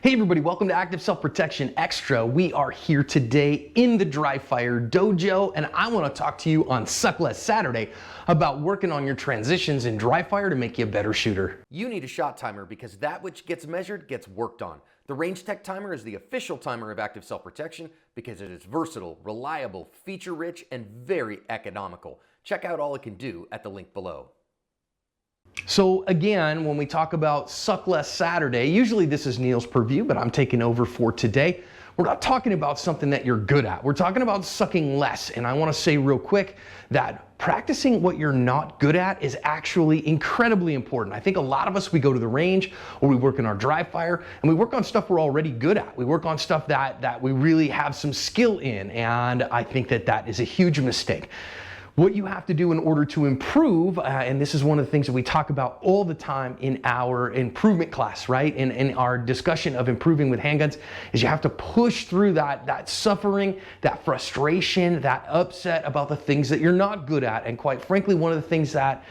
Hey everybody, welcome to Active Self-Protection Extra. We are here today in the Dry Fire Dojo, and I want to talk to you on Suck Less Saturday about working on your transitions in dry fire to make you a better shooter. You need a shot timer because that which gets measured gets worked on. The Range Tech Timer is the official timer of Active Self-Protection because it is versatile, reliable, feature-rich, and very economical. Check out all it can do at the link below. So again, when we talk about Suck Less Saturday, usually this is Neil's purview, but I'm taking over for today. We're not talking about something that you're good at. We're talking about sucking less. And I want to say real quick that practicing what you're not good at is actually incredibly important. I think a lot of us, we go to the range or we work in our dry fire and we work on stuff we're already good at. We work on stuff that we really have some skill in. And I think that is a huge mistake. What you have to do in order to improve, and this is one of the things that we talk about all the time in our improvement class, right? In our discussion of improving with handguns, is you have to push through that suffering, that frustration, that upset about the things that you're not good at. And quite frankly, one of the things that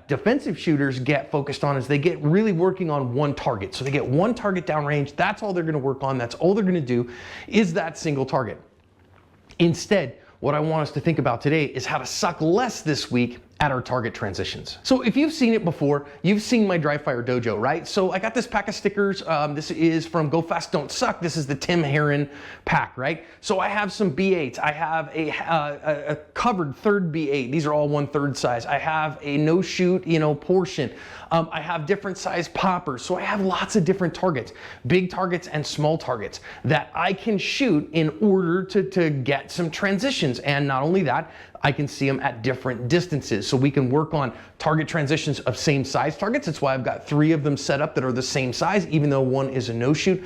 defensive shooters get focused on is they get really working on one target. So they get one target downrange, that's all they're gonna work on, that's all they're gonna do is that single target. Instead, what I want us to think about today is how to suck less this week at our target transitions. So if you've seen it before, you've seen my Dry Fire Dojo, right? So I got this pack of stickers. This is from Go Fast Don't Suck. This is the Tim Herron pack, right? So I have some B8s. I have a covered third B8. These are all 1/3 size. I have a no shoot, portion. I have different size poppers. So I have lots of different targets, big targets and small targets that I can shoot in order to get some transitions. And not only that, I can see them at different distances. So we can work on target transitions of same size targets. That's why I've got 3 of them set up that are the same size, even though one is a no shoot.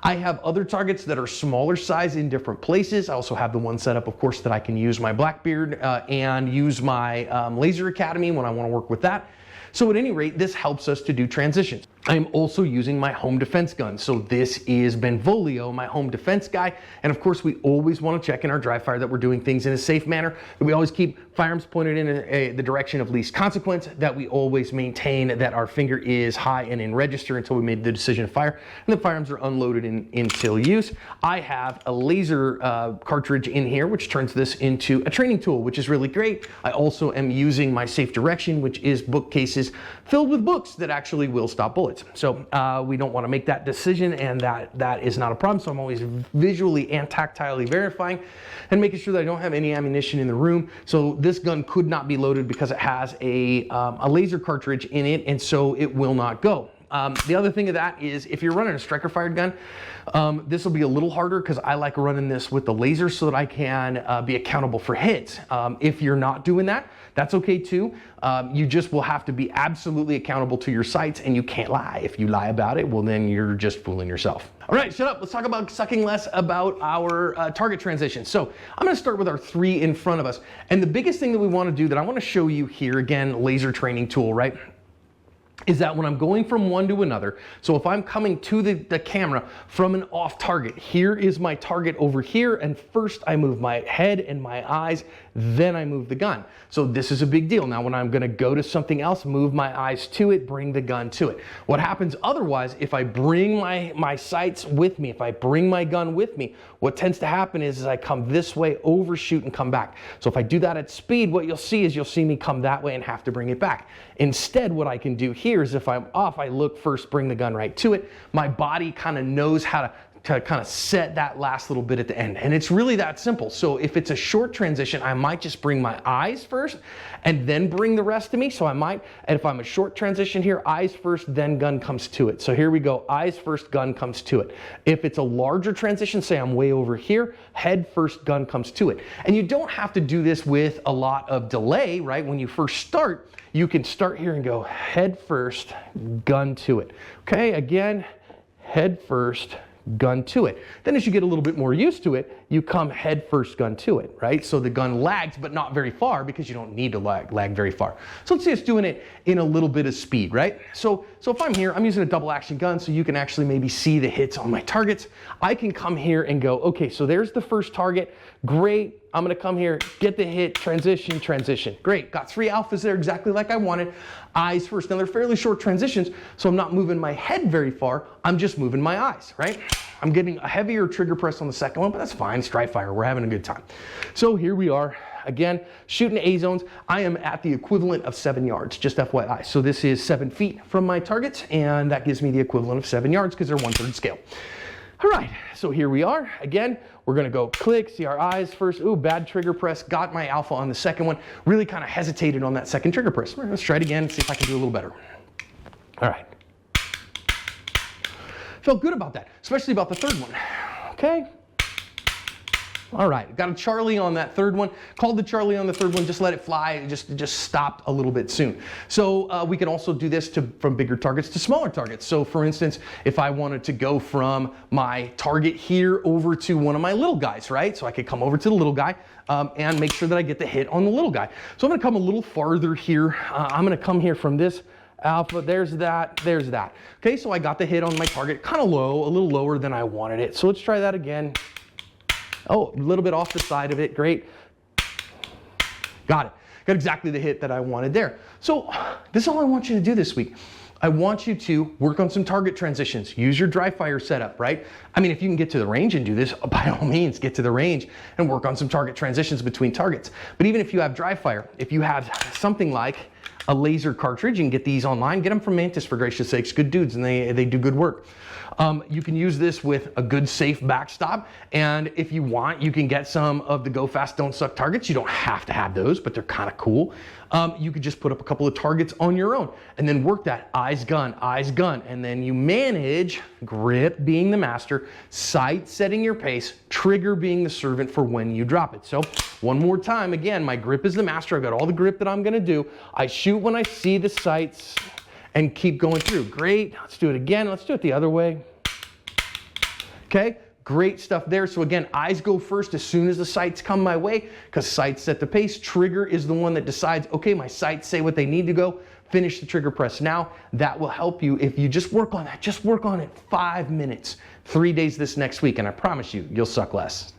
I have other targets that are smaller size in different places. I also have the one set up, of course, that I can use my Blackbeard and use my Laser Academy when I want to work with that. So at any rate, this helps us to do transitions. I am also using my home defense gun. So this is Benvolio, my home defense guy. And of course, we always want to check in our dry fire that we're doing things in a safe manner, that we always keep firearms pointed in the direction of least consequence, that we always maintain that our finger is high and in register until we made the decision to fire, and the firearms are unloaded until use. I have a laser cartridge in here, which turns this into a training tool, which is really great. I also am using my Safe Direction, which is bookcases filled with books that actually will stop bullets. So we don't want to make that decision, and that is not a problem. So I'm always visually and tactilely verifying and making sure that I don't have any ammunition in the room. So this gun could not be loaded because it has a laser cartridge in it, and so it will not go. The other thing of that is if you're running a striker fired gun, this will be a little harder because I like running this with the laser so that I can be accountable for hits. If you're not doing that, that's okay too. You just will have to be absolutely accountable to your sights, and you can't lie. If you lie about it, well then you're just fooling yourself. All right, shut up. Let's talk about sucking less about our target transition. So I'm gonna start with our 3 in front of us. And the biggest thing that we wanna do that I wanna show you here, again, laser training tool, right? Is that when I'm going from one to another, so if I'm coming to the camera from an off target, here is my target over here, and first I move my head and my eyes, then I move the gun. So this is a big deal. Now when I'm gonna go to something else, move my eyes to it, bring the gun to it. What happens otherwise, if I bring my sights with me, if I bring my gun with me, what tends to happen is I come this way, overshoot, and come back. So if I do that at speed, what you'll see is you'll see me come that way and have to bring it back. Instead, what I can do here is if I'm off, I look first, bring the gun right to it. My body kind of knows how to kind of set that last little bit at the end. And it's really that simple. So if it's a short transition, I might just bring my eyes first and then bring the rest of me. So I might, and if I'm a short transition here, eyes first, then gun comes to it. So here we go, eyes first, gun comes to it. If it's a larger transition, say I'm way over here, head first, gun comes to it. And you don't have to do this with a lot of delay, right? When you first start, you can start here and go head first, gun to it. Okay, again, head first, gun to it. Then as you get a little bit more used to it, you come head first, gun to it, right? So the gun lags, but not very far because you don't need to lag very far. So let's say it's doing it in a little bit of speed, right? So if I'm here, I'm using a double action gun so you can actually maybe see the hits on my targets. I can come here and go, okay, so there's the first target, great. I'm gonna come here, get the hit, transition, transition. Great, got 3 alphas there exactly like I wanted. Eyes first. Now they're fairly short transitions, so I'm not moving my head very far, I'm just moving my eyes, right? I'm getting a heavier trigger press on the second one, but that's fine, it's dry fire, we're having a good time. So here we are, again, shooting A zones. I am at the equivalent of 7 yards, just FYI. So this is 7 feet from my targets, and that gives me the equivalent of 7 yards because they're 1/3 scale. All right, so here we are. Again, we're gonna go click, see our eyes first. Ooh, bad trigger press, got my alpha on the second one. Really kind of hesitated on that second trigger press. Let's try it again, see if I can do a little better. All right. Felt good about that, especially about the third one. Okay. All right, got a Charlie on that third one. Called the Charlie on the third one, just let it fly. It just stopped a little bit soon. So we can also do this from bigger targets to smaller targets. So for instance, if I wanted to go from my target here over to one of my little guys, right? So I could come over to the little guy and make sure that I get the hit on the little guy. So I'm gonna come a little farther here. I'm gonna come here from this alpha, there's that, there's that. Okay, so I got the hit on my target, kind of low, a little lower than I wanted it. So let's try that again. Oh, a little bit off the side of it, great. Got it, got exactly the hit that I wanted there. So this is all I want you to do this week. I want you to work on some target transitions. Use your dry fire setup, right? I mean, if you can get to the range and do this, by all means, get to the range and work on some target transitions between targets. But even if you have dry fire, if you have something like a laser cartridge, you can get these online. Get them from Mantis, for gracious sakes. Good dudes, and they do good work. You can use this with a good safe backstop, and if you want, you can get some of the Go Fast Don't Suck targets. You don't have to have those, but they're kind of cool. You could just put up a couple of targets on your own and then work that eyes gun, and then you manage grip being the master, sight setting your pace, trigger being the servant for when you drop it. So one more time, again, my grip is the master. I've got all the grip that I'm gonna do. I shoot when I see the sights and keep going through. Great, let's do it again. Let's do it the other way. Okay, great stuff there. So again, eyes go first as soon as the sights come my way, because sights set the pace. Trigger is the one that decides, okay, my sights say what they need to go. Finish the trigger press now. That will help you if you just work on that. Just work on it 5 minutes, 3 days this next week, and I promise you, you'll suck less.